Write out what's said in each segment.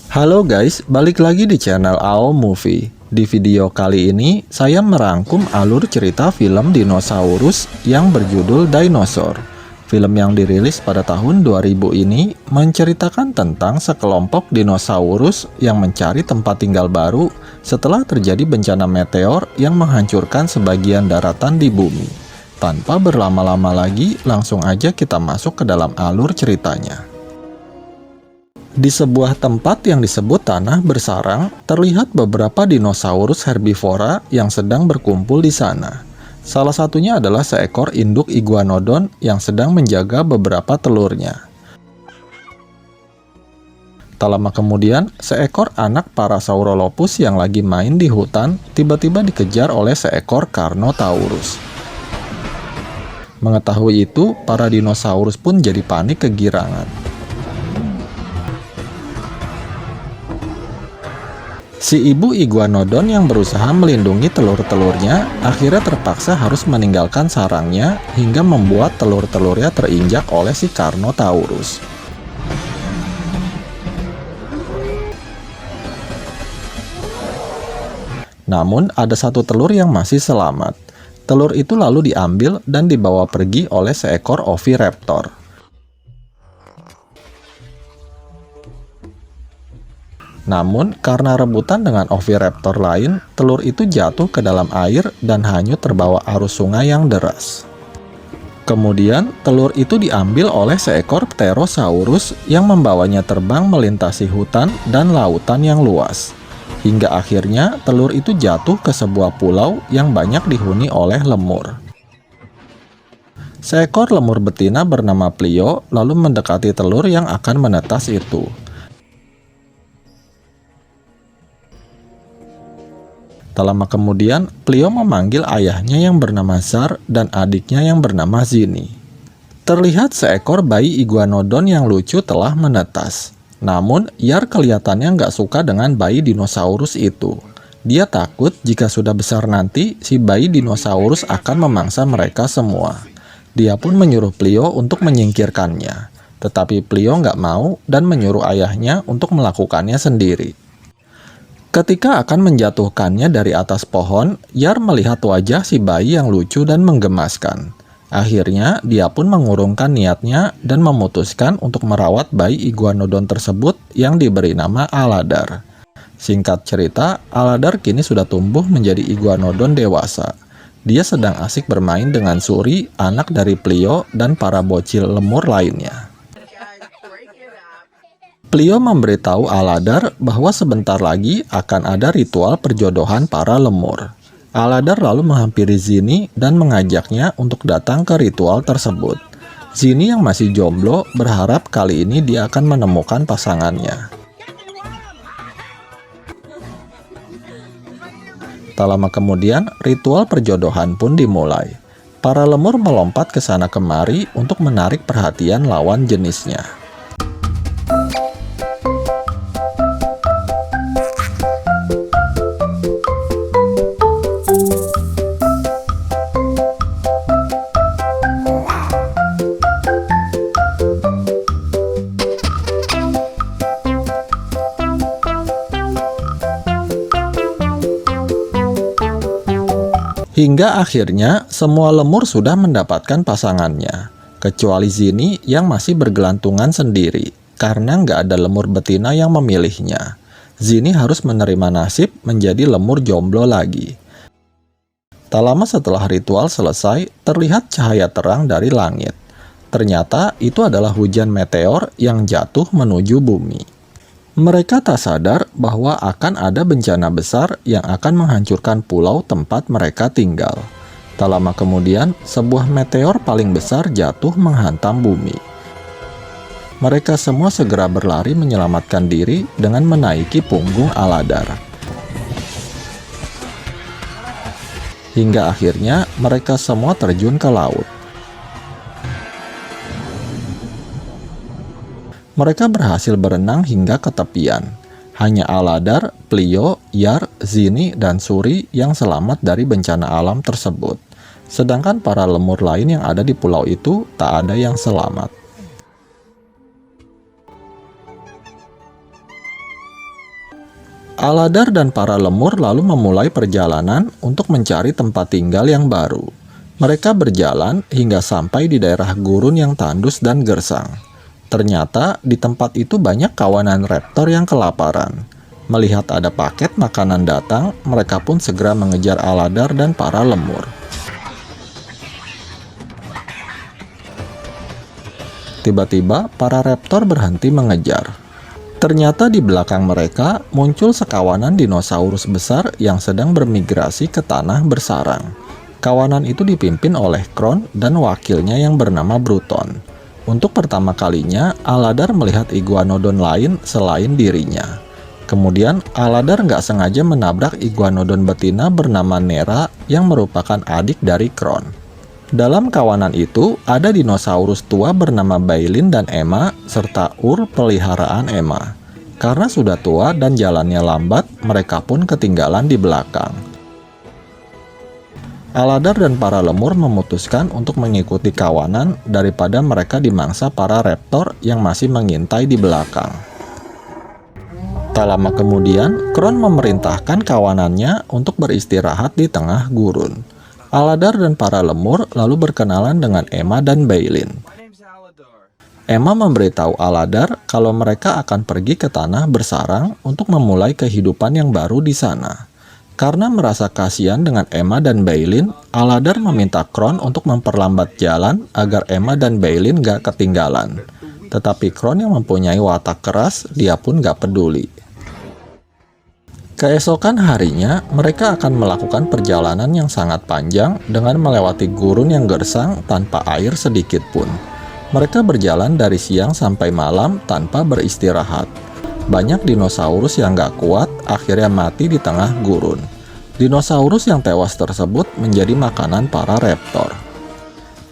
Halo guys, balik lagi di channel AO Movie. Di video kali ini, saya merangkum alur cerita film dinosaurus yang berjudul Dinosaur. Film yang dirilis pada tahun 2000 ini menceritakan tentang sekelompok dinosaurus yang mencari tempat tinggal baru setelah terjadi bencana meteor yang menghancurkan sebagian daratan di bumi. Tanpa berlama-lama lagi, langsung aja kita masuk ke dalam alur ceritanya. Di sebuah tempat yang disebut Tanah Bersarang, terlihat beberapa dinosaurus herbivora yang sedang berkumpul di sana. Salah satunya adalah seekor induk iguanodon yang sedang menjaga beberapa telurnya. Tak lama kemudian, seekor anak Parasaurolophus yang lagi main di hutan tiba-tiba dikejar oleh seekor Carnotaurus. Mengetahui itu, para dinosaurus pun jadi panik kegirangan. Si ibu iguanodon yang berusaha melindungi telur-telurnya akhirnya terpaksa harus meninggalkan sarangnya hingga membuat telur-telurnya terinjak oleh si Carnotaurus. Namun ada satu telur yang masih selamat. Telur itu lalu diambil dan dibawa pergi oleh seekor oviraptor. Namun, karena rebutan dengan oviraptor lain, telur itu jatuh ke dalam air dan hanyut terbawa arus sungai yang deras. Kemudian, telur itu diambil oleh seekor pterosaurus yang membawanya terbang melintasi hutan dan lautan yang luas. Hingga akhirnya, telur itu jatuh ke sebuah pulau yang banyak dihuni oleh lemur. Seekor lemur betina bernama Plio lalu mendekati telur yang akan menetas itu. Tak lama kemudian, Plio memanggil ayahnya yang bernama Zar dan adiknya yang bernama Zini. Terlihat seekor bayi iguanodon yang lucu telah menetas. Namun, Yar kelihatannya nggak suka dengan bayi dinosaurus itu. Dia takut jika sudah besar nanti, si bayi dinosaurus akan memangsa mereka semua. Dia pun menyuruh Plio untuk menyingkirkannya. Tetapi Plio nggak mau dan menyuruh ayahnya untuk melakukannya sendiri. Ketika akan menjatuhkannya dari atas pohon, Yar melihat wajah si bayi yang lucu dan menggemaskan. Akhirnya, dia pun mengurungkan niatnya dan memutuskan untuk merawat bayi iguanodon tersebut yang diberi nama Aladar. Singkat cerita, Aladar kini sudah tumbuh menjadi iguanodon dewasa. Dia sedang asik bermain dengan Suri, anak dari Plio, dan para bocil lemur lainnya. Plio memberitahu Aladar bahwa sebentar lagi akan ada ritual perjodohan para lemur. Aladar lalu menghampiri Zini dan mengajaknya untuk datang ke ritual tersebut. Zini yang masih jomblo berharap kali ini dia akan menemukan pasangannya. Tak lama kemudian, ritual perjodohan pun dimulai. Para lemur melompat ke sana kemari untuk menarik perhatian lawan jenisnya. Hingga akhirnya semua lemur sudah mendapatkan pasangannya, kecuali Zini yang masih bergelantungan sendiri, karena nggak ada lemur betina yang memilihnya. Zini harus menerima nasib menjadi lemur jomblo lagi. Tak lama setelah ritual selesai, terlihat cahaya terang dari langit. Ternyata itu adalah hujan meteor yang jatuh menuju bumi. Mereka tak sadar bahwa akan ada bencana besar yang akan menghancurkan pulau tempat mereka tinggal. Tak lama kemudian, sebuah meteor paling besar jatuh menghantam bumi. Mereka semua segera berlari menyelamatkan diri dengan menaiki punggung Aladar. Hingga akhirnya mereka semua terjun ke laut. Mereka berhasil berenang hingga ke tepian. Hanya Aladar, Plio, Yar, Zini, dan Suri yang selamat dari bencana alam tersebut. Sedangkan para lemur lain yang ada di pulau itu tak ada yang selamat. Aladar dan para lemur lalu memulai perjalanan untuk mencari tempat tinggal yang baru. Mereka berjalan hingga sampai di daerah gurun yang tandus dan gersang. Ternyata di tempat itu banyak kawanan raptor yang kelaparan. Melihat ada paket makanan datang, mereka pun segera mengejar Aladar dan para lemur. Tiba-tiba, para raptor berhenti mengejar. Ternyata di belakang mereka muncul sekawanan dinosaurus besar yang sedang bermigrasi ke tanah bersarang. Kawanan itu dipimpin oleh Kron dan wakilnya yang bernama Bruton. Untuk pertama kalinya, Aladar melihat iguanodon lain selain dirinya. Kemudian, Aladar nggak sengaja menabrak iguanodon betina bernama Nera yang merupakan adik dari Kron. Dalam kawanan itu, ada dinosaurus tua bernama Bailin dan Emma, serta Ur peliharaan Emma. Karena sudah tua dan jalannya lambat, mereka pun ketinggalan di belakang. Aladar dan para lemur memutuskan untuk mengikuti kawanan daripada mereka dimangsa para raptor yang masih mengintai di belakang. Tak lama kemudian, Kron memerintahkan kawanannya untuk beristirahat di tengah gurun. Aladar dan para lemur lalu berkenalan dengan Emma dan Bailin. Emma memberitahu Aladar kalau mereka akan pergi ke tanah bersarang untuk memulai kehidupan yang baru di sana. Karena merasa kasihan dengan Emma dan Bailin, Aladar meminta Kron untuk memperlambat jalan agar Emma dan Bailin gak ketinggalan. Tetapi Kron yang mempunyai watak keras, dia pun gak peduli. Keesokan harinya, mereka akan melakukan perjalanan yang sangat panjang dengan melewati gurun yang gersang tanpa air sedikit pun. Mereka berjalan dari siang sampai malam tanpa beristirahat. Banyak dinosaurus yang gak kuat akhirnya mati di tengah gurun. Dinosaurus yang tewas tersebut menjadi makanan para raptor.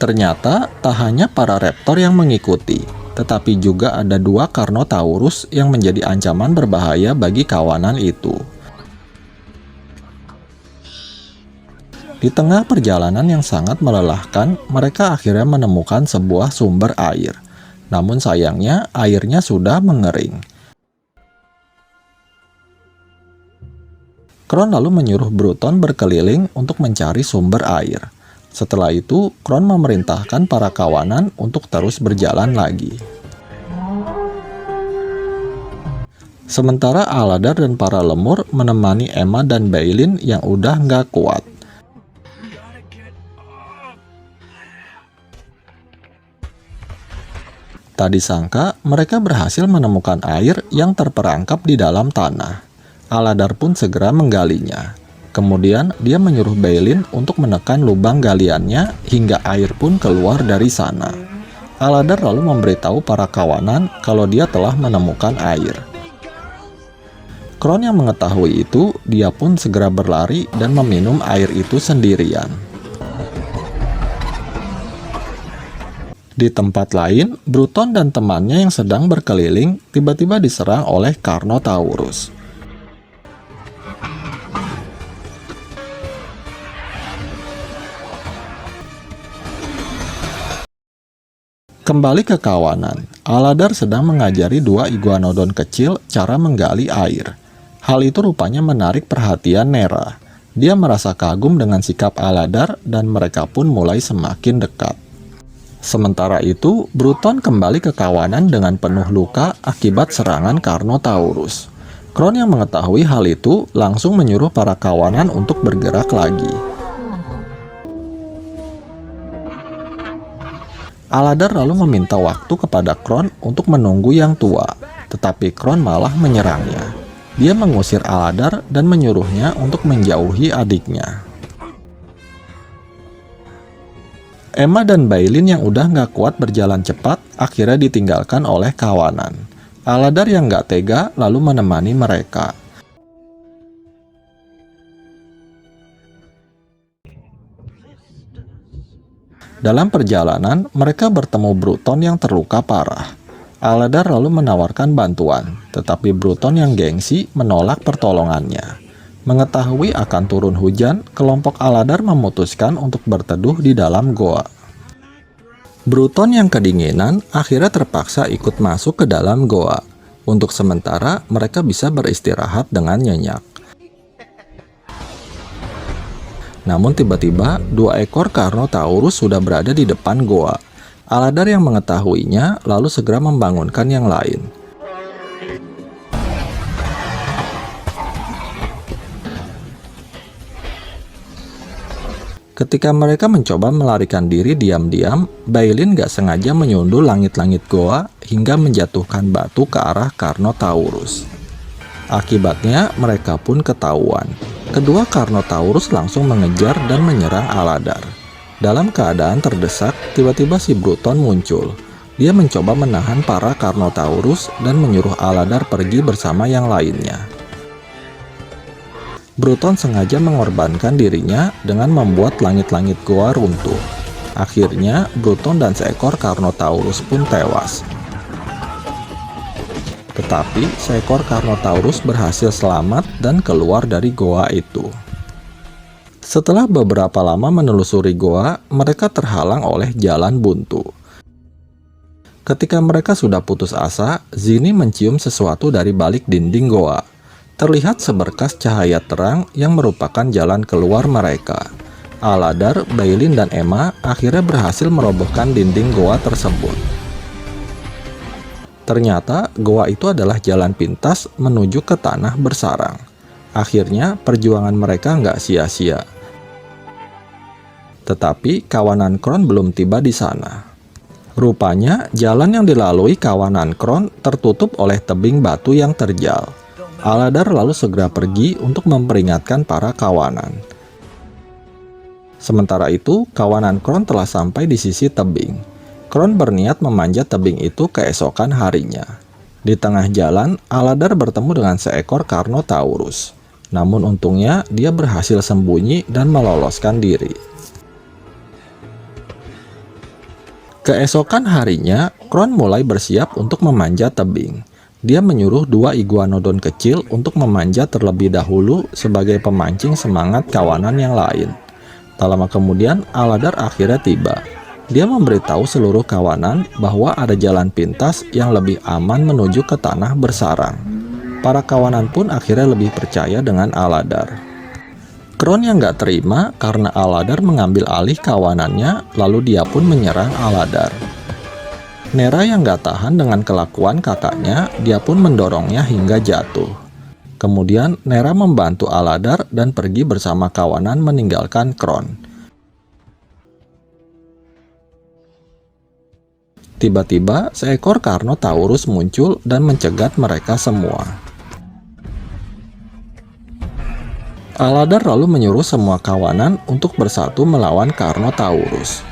Ternyata tak hanya para raptor yang mengikuti, tetapi juga ada 2 Carnotaurus yang menjadi ancaman berbahaya bagi kawanan itu. Di tengah perjalanan yang sangat melelahkan, mereka akhirnya menemukan sebuah sumber air. Namun sayangnya, airnya sudah mengering. Kron lalu menyuruh Bruton berkeliling untuk mencari sumber air. Setelah itu, Kron memerintahkan para kawanan untuk terus berjalan lagi. Sementara Aladar dan para lemur menemani Emma dan Bailin yang udah nggak kuat. Tak disangka, mereka berhasil menemukan air yang terperangkap di dalam tanah. Aladar pun segera menggalinya. Kemudian, dia menyuruh Bailin untuk menekan lubang galiannya hingga air pun keluar dari sana. Aladar lalu memberitahu para kawanan kalau dia telah menemukan air. Kron yang mengetahui itu, dia pun segera berlari dan meminum air itu sendirian. Di tempat lain, Bruton dan temannya yang sedang berkeliling tiba-tiba diserang oleh Carnotaurus. Kembali ke kawanan, Aladar sedang mengajari 2 iguanodon kecil cara menggali air. Hal itu rupanya menarik perhatian Nera. Dia merasa kagum dengan sikap Aladar dan mereka pun mulai semakin dekat. Sementara itu, Bruton kembali ke kawanan dengan penuh luka akibat serangan Carnotaurus. Kron yang mengetahui hal itu langsung menyuruh para kawanan untuk bergerak lagi. Aladar lalu meminta waktu kepada Kron untuk menunggu yang tua, tetapi Kron malah menyerangnya. Dia mengusir Aladar dan menyuruhnya untuk menjauhi adiknya. Emma dan Bailin yang udah nggak kuat berjalan cepat akhirnya ditinggalkan oleh kawanan. Aladar yang nggak tega lalu menemani mereka. Dalam perjalanan, mereka bertemu Bruton yang terluka parah. Aladar lalu menawarkan bantuan, tetapi Bruton yang gengsi menolak pertolongannya. Mengetahui akan turun hujan, kelompok Aladar memutuskan untuk berteduh di dalam goa. Bruton yang kedinginan akhirnya terpaksa ikut masuk ke dalam goa. Untuk sementara, mereka bisa beristirahat dengan nyenyak. Namun tiba-tiba, 2 ekor Carnotaurus sudah berada di depan goa. Aladar yang mengetahuinya lalu segera membangunkan yang lain. Ketika mereka mencoba melarikan diri diam-diam, Bailin gak sengaja menyundul langit-langit goa hingga menjatuhkan batu ke arah Carnotaurus. Akibatnya, mereka pun ketahuan. Kedua Carnotaurus langsung mengejar dan menyerang Aladar. Dalam keadaan terdesak, tiba-tiba si Bruton muncul. Dia mencoba menahan para Carnotaurus dan menyuruh Aladar pergi bersama yang lainnya. Bruton sengaja mengorbankan dirinya dengan membuat langit-langit goa runtuh. Akhirnya, Bruton dan seekor Carnotaurus pun tewas. Tetapi, seekor Carnotaurus berhasil selamat dan keluar dari goa itu. Setelah beberapa lama menelusuri goa, mereka terhalang oleh jalan buntu. Ketika mereka sudah putus asa, Zinni mencium sesuatu dari balik dinding goa. Terlihat seberkas cahaya terang yang merupakan jalan keluar mereka. Aladar, Bailin, dan Emma akhirnya berhasil merobohkan dinding goa tersebut. Ternyata goa itu adalah jalan pintas menuju ke tanah bersarang. Akhirnya perjuangan mereka nggak sia-sia. Tetapi kawanan Kron belum tiba di sana. Rupanya jalan yang dilalui kawanan Kron tertutup oleh tebing batu yang terjal. Aladar lalu segera pergi untuk memperingatkan para kawanan. Sementara itu, kawanan Kron telah sampai di sisi tebing. Kron berniat memanjat tebing itu keesokan harinya. Di tengah jalan, Aladar bertemu dengan seekor Carnotaurus. Namun untungnya, dia berhasil sembunyi dan meloloskan diri. Keesokan harinya, Kron mulai bersiap untuk memanjat tebing. Dia menyuruh 2 iguanodon kecil untuk memanjat terlebih dahulu sebagai pemancing semangat kawanan yang lain. Tak lama kemudian, Aladar akhirnya tiba. Dia memberitahu seluruh kawanan bahwa ada jalan pintas yang lebih aman menuju ke tanah bersarang. Para kawanan pun akhirnya lebih percaya dengan Aladar. Kron yang gak terima karena Aladar mengambil alih kawanannya, lalu dia pun menyerang Aladar. Nera yang gak tahan dengan kelakuan kakaknya, dia pun mendorongnya hingga jatuh. Kemudian Nera membantu Aladar dan pergi bersama kawanan meninggalkan Kron. Tiba-tiba, seekor Carnotaurus muncul dan mencegat mereka semua. Aladar lalu menyuruh semua kawanan untuk bersatu melawan Carnotaurus.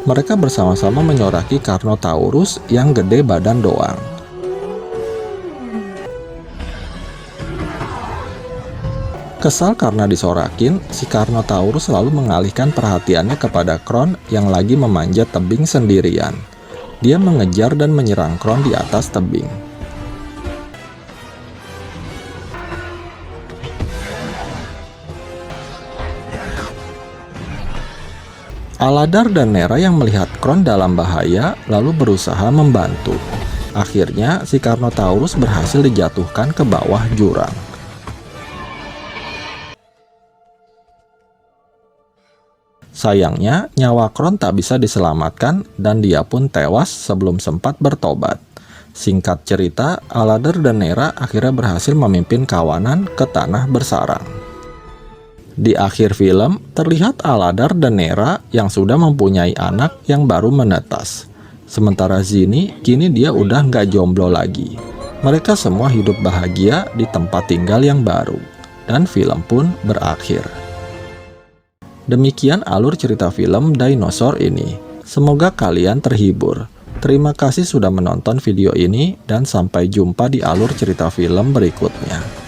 Mereka bersama-sama menyoraki Carnotaurus yang gede badan doang. Kesal karena disorakin, si Carnotaurus selalu mengalihkan perhatiannya kepada Kron yang lagi memanjat tebing sendirian. Dia mengejar dan menyerang Kron di atas tebing. Aladar dan Nera yang melihat Kron dalam bahaya lalu berusaha membantu. Akhirnya, si Carnotaurus berhasil dijatuhkan ke bawah jurang. Sayangnya, nyawa Kron tak bisa diselamatkan dan dia pun tewas sebelum sempat bertobat. Singkat cerita, Aladar dan Nera akhirnya berhasil memimpin kawanan ke tanah bersarang. Di akhir film, terlihat Aladar dan Nera yang sudah mempunyai anak yang baru menetas. Sementara Zinni, kini dia udah nggak jomblo lagi. Mereka semua hidup bahagia di tempat tinggal yang baru. Dan film pun berakhir. Demikian alur cerita film Dinosaur ini. Semoga kalian terhibur. Terima kasih sudah menonton video ini dan sampai jumpa di alur cerita film berikutnya.